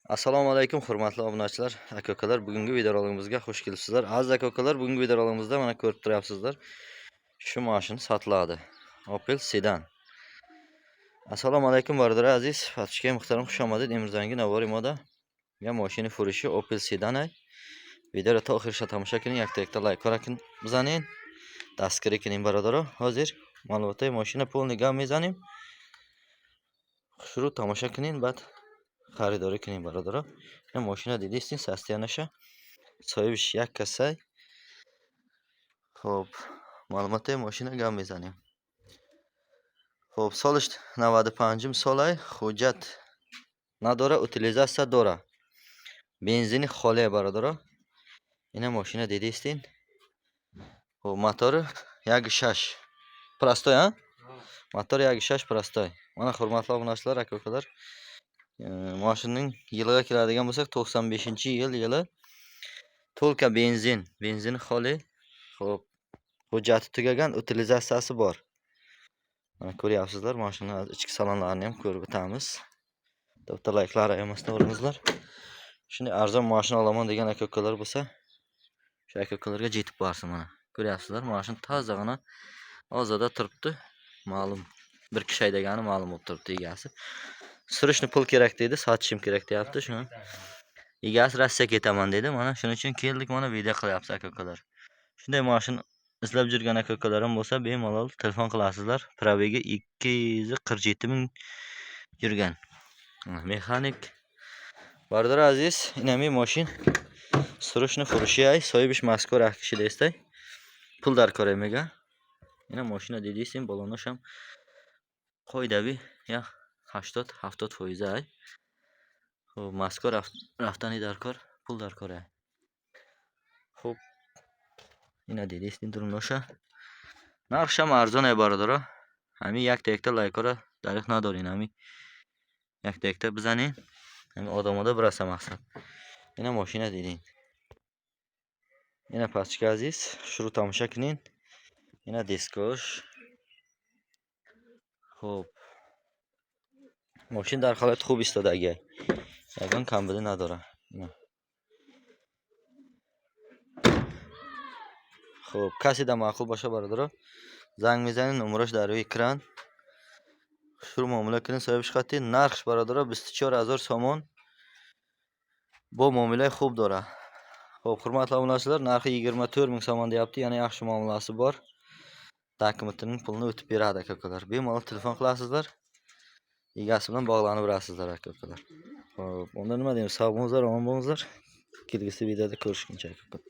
Assalomu alaykum hurmatli obunachilar, aka-ukalar. Bugungi videoroligimizga xush kelibsizlar. Aziz aka-ukalar, bugungi videoroligimizda mana ko'rib turibsizlar. Shu mashina sotiladi. Opel Sedan. Assalomu alaykum barodar aziz. Fatishga muhtaram xush omadid. Imrozangi navori moda. Ya mashina furushi Opel Sedan ay. Video ta oxirigacha tomosha qiling, yakta like qarakin bizanin. Dastgiri qiling barodaro. Hozir ma'lumotlar mashina полный gam mizanim. Shuru tomosha qiling, bad xaridori qiling barodaro. Ya mashina dedistin состояниеша соҳибиш як касай. Xo'p, ma'lumotlar mashina gam mizanim. Xo'p, solish 95-sol ay, hujjat nadora, utilizatsiya dora. Benzini xoli barodaro. Ina mashina dedistin. Xo'p, motori 1.6 prostoy, ha? Motor 1.6 prostoy. Mana hurmatli obunachilar, aka-ukalar, mashinaning yiliga keladigan bo'lsak 95-yil. To'lka benzini xoli. Xo'p, hujjati tugagan, utilizatsiyasi bor. Mana ko'ryapsizlar, mashina ichki salonlarini ham ko'rib o'tamiz. Bitta layklar emasdan o'ringizlar. Shunday arzon mashina olaman degan aka-ukalar bo'lsa, shu aka-ukalarga yetib borsin mana. Ko'ryapsizlar, mashina tozagina ozoda turibdi. Ma'lum bir kishi haydagani ma'lum bo'lib turibdi egasi. Surishni pul kerak dedi, sotishim kerak deyapti. Shuni egasi Rossiyaga ketaman dedi. Mana shuning uchun keldik, mana video qilyapsiz aka-ukalar. Shunday mashina izlab yurgan aka-ukalarim bo'lsa, bemalol telefon qilasizlar. Probegi 247 ming yurgan. Mexanik. Barodar aziz, inami mashin surishni furushi ay, so'yibish mazkur kishi desday. Pul dar ko'raymiga. Ina mashina dediysin, balonosh ham qo'ydabi, ya 80-70% ay. Xo'p, mazkur raftani darkor, pul dar ko'ray. Xo'p, ina dediysin durumnosha. Narx ham arzon ay barodaro. Hami yakta laykora darix nadorin hami. Yakta bizaning. Hami odamada birasa maqsad. Ina mashina deding. Ina pastki aziz, shuru tomosha qiling. Ina diskosh. Xo'p. Mashina dar holat خوب ایستادگی. Yagan kambili نداره. خب کسی در معقول باشه برادر زنگ میزنین نمرش در روی اکران شروع معامله کنین صاحبش خطی نرخش برادر 24000 so'm bu muomala خوب dora. Xo'p, hurmatli obunachilar, narxi 24 ming so'm deyapti, ya'ni yaxshi muomalasi bor. Dokumentning pulini o'tib beradi aka-ukalar. Bemalol telefon qilasizlar. Egasi bilan bog'lanib berasizlar aka-ukalar. Xo'p, unda nima deymiz? Sog' bo'lingizlar, omon bo'lingizlar. Kelgusi videoda ko'rishguncha aka-ukalar.